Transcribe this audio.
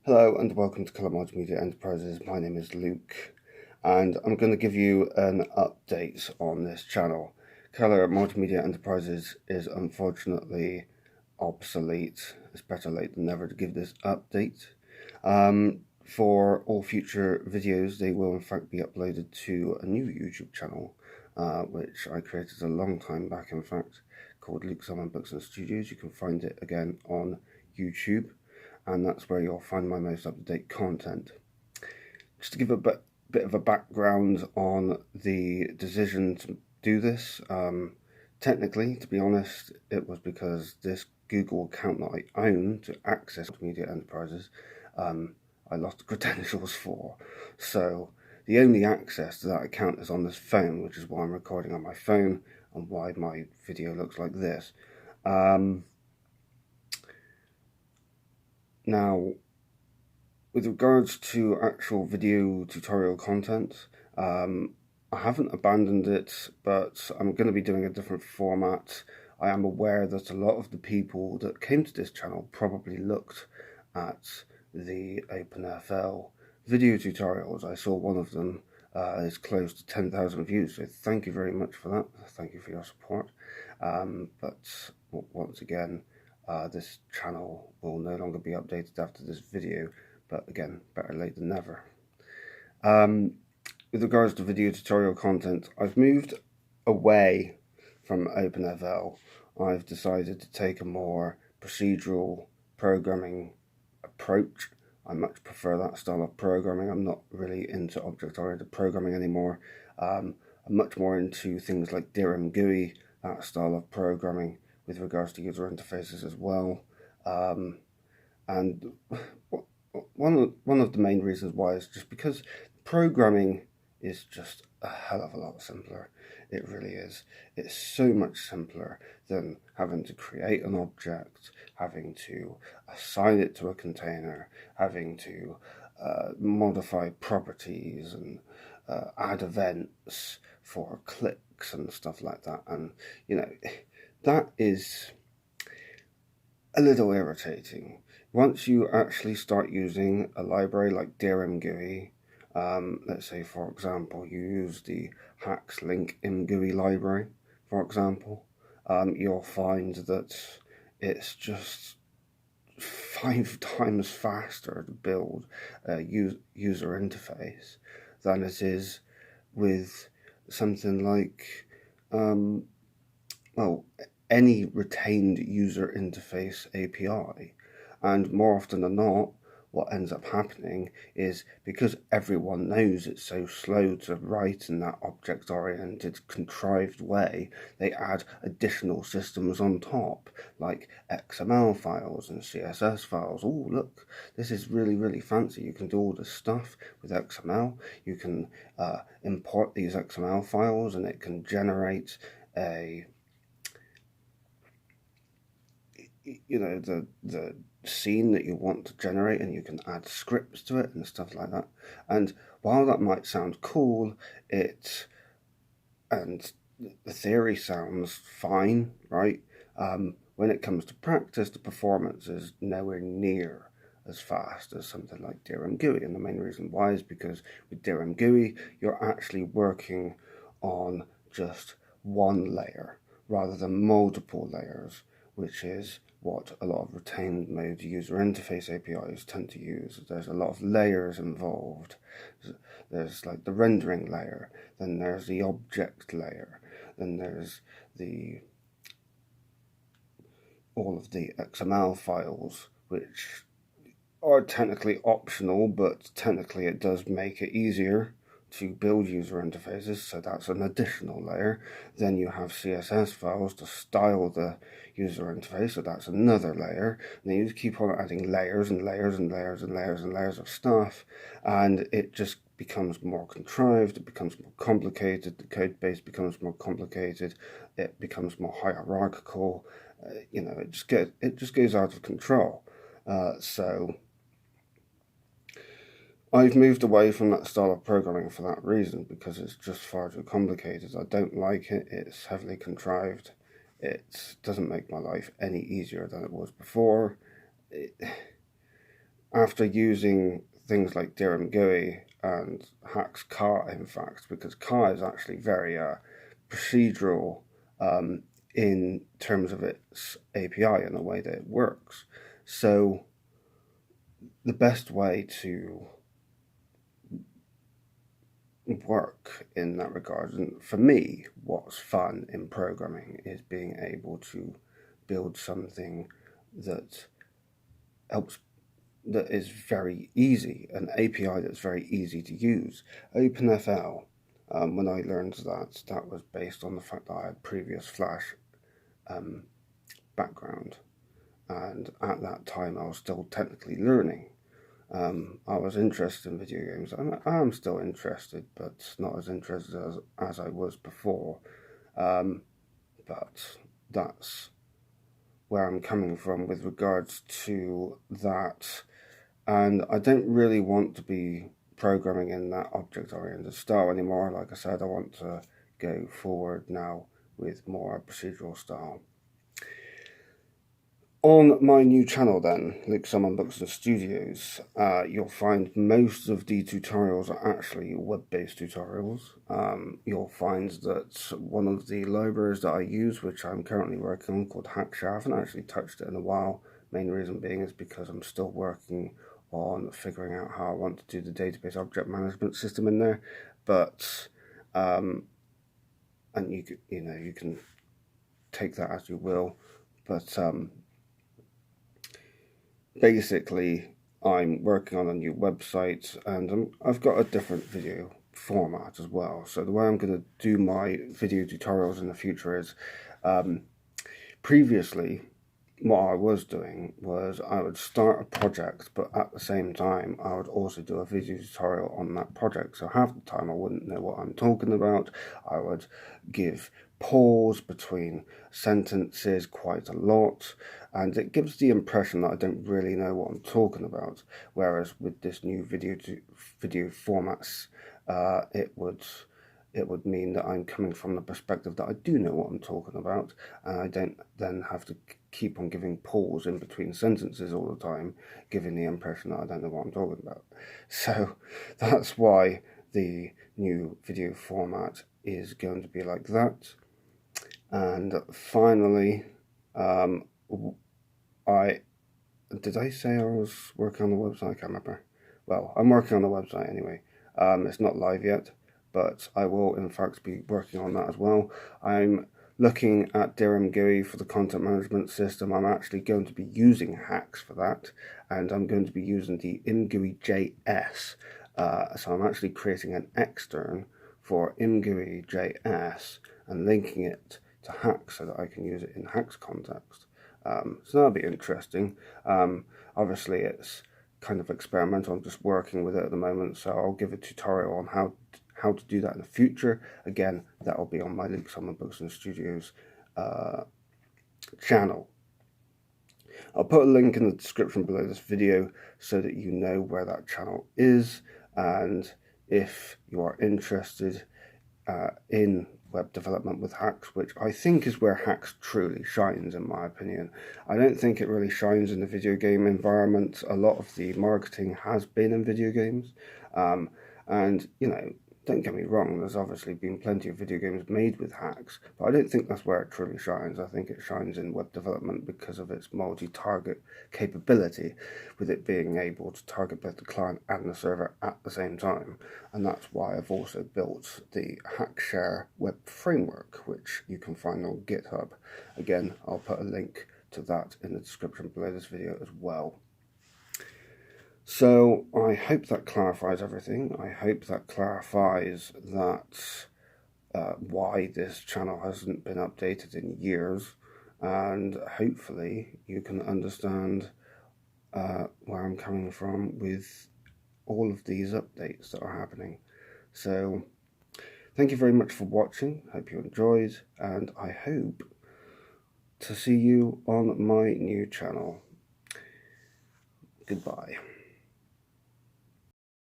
Hello and welcome to Colour Multimedia Enterprises. My name is Luke and I'm going to give you an update on this channel. Colour Multimedia Enterprises is unfortunately obsolete. It's better late than never to give this update. For all future videos, they will in fact be uploaded to a new YouTube channel, which I created a long time back, in fact, called Luke Salmon Books and Studios. You can find it again on YouTube, and that's where you'll find my most up-to-date content. Just to give a bit of a background on the decision to do this, technically, to be honest, it was because this Google account that I own to access Media Enterprises, I lost the credentials for. So the only access to that account is on this phone, which is why I'm recording on my phone and why my video looks like this. Now, with regards to actual video tutorial content, I haven't abandoned it, but I'm going to be doing a different format. I am aware that a lot of the people that came to this channel probably looked at the OpenFL video tutorials. I saw one of them is close to 10,000 views, so thank you very much for that. Thank you for your support. But once again, this channel will no longer be updated after this video, but again, better late than never. With regards to video tutorial content, I've moved away from OpenFL. I've decided to take a more procedural programming approach. I much prefer that style of programming. I'm not really into object-oriented programming anymore. I'm much more into things like DRM GUI, that style of programming, with regards to user interfaces as well. And one of the main reasons why is just because programming is just a hell of a lot simpler. It really is. It's so much simpler than having to create an object, having to assign it to a container, having to modify properties and add events for clicks and stuff like that. And, you know, that is a little irritating. Once you actually start using a library like DRM GUI, let's say, for example, you use the Hacks Link ImGUI library, for example, you'll find that it's just 5 times faster to build a user interface than it is with something like, well, any retained user interface API. And more often than not, what ends up happening is, because everyone knows it's so slow to write in that object-oriented, contrived way, they add additional systems on top, like XML files and CSS files. Oh, look, this is really, really fancy. You can do all this stuff with XML. You can import these XML files, and it can generate a, you know, the scene that you want to generate, and you can add scripts to it and stuff like that. And while that might sound cool, and the theory sounds fine, right? When it comes to practice, the performance is nowhere near as fast as something like DRM GUI. And the main reason why is because with DRM GUI, you're actually working on just one layer rather than multiple layers, which is what a lot of retained mode user interface APIs tend to use. There's a lot of layers involved. There's like the rendering layer, then there's the object layer, then there's all of the XML files, which are technically optional, but technically it does make it easier to build user interfaces, so that's an additional layer. Then you have CSS files to style the user interface, so that's another layer. And then you just keep on adding layers and layers and layers and layers and layers of stuff, and it just becomes more contrived, it becomes more complicated, the code base becomes more complicated, it becomes more hierarchical, you know, it just goes out of control. So I've moved away from that style of programming for that reason, because it's just far too complicated. I don't like it. It's heavily contrived. It doesn't make my life any easier than it was before. after using things like DRM GUI and Hack's car, in fact, because car is actually very procedural in terms of its API and the way that it works. So the best way to work in that regard, and for me, what's fun in programming is being able to build something that is very easy, an API that's very easy to use. OpenFL, when I learned that was based on the fact that I had previous Flash background, and at that time I was still technically learning. I was interested in video games. I'm still interested, but not as interested as I was before. But that's where I'm coming from with regards to that. And I don't really want to be programming in that object-oriented style anymore. Like I said, I want to go forward now with more procedural style. On my new channel then, Luke Summon Books and Studios, you'll find most of the tutorials are actually web-based tutorials. You'll find that one of the libraries that I use, which I'm currently working on, called Hackshare, I haven't actually touched it in a while. Main reason being is because I'm still working on figuring out how I want to do the database object management system in there. But, and you can take that as you will, but basically, I'm working on a new website, and I've got a different video format as well. So the way I'm going to do my video tutorials in the future is, previously, what I was doing was I would start a project, but at the same time, I would also do a video tutorial on that project. So half the time I wouldn't know what I'm talking about. I would give pause between sentences quite a lot, and it gives the impression that I don't really know what I'm talking about. Whereas with this new video formats, it would mean that I'm coming from the perspective that I do know what I'm talking about, and I don't then have to keep on giving pause in between sentences all the time, giving the impression that I don't know what I'm talking about. So that's why the new video format is going to be like that. And finally, did I say I was working on the website? I can't remember. Well, I'm working on the website anyway. It's not live yet, but I will in fact be working on that as well. I'm looking at DRM GUI for the content management system. I'm actually going to be using Hacks for that, and I'm going to be using the imgui.js. So I'm actually creating an extern for imgui.js and linking it to Hacks so that I can use it in Hacks context. So that'll be interesting. Obviously it's kind of experimental. I'm just working with it at the moment, so I'll give a tutorial on how to do that in the future. Again, that'll be on my Luke Summon Books and Studios channel. I'll put a link in the description below this video so that you know where that channel is, and if you are interested in web development with Hacks, which I think is where Hacks truly shines in my opinion. I don't think it really shines in the video game environment. A lot of the marketing has been in video games, and don't get me wrong, there's obviously been plenty of video games made with Hacks, but I don't think that's where it truly shines. I think it shines in web development because of its multi-target capability, with it being able to target both the client and the server at the same time. And that's why I've also built the Hackshare web framework, which you can find on GitHub. Again, I'll put a link to that in the description below this video as well. So I hope that clarifies everything. I hope that clarifies that why this channel hasn't been updated in years, and hopefully you can understand where I'm coming from with all of these updates that are happening. So thank you very much for watching. Hope you enjoyed, and I hope to see you on my new channel. Goodbye.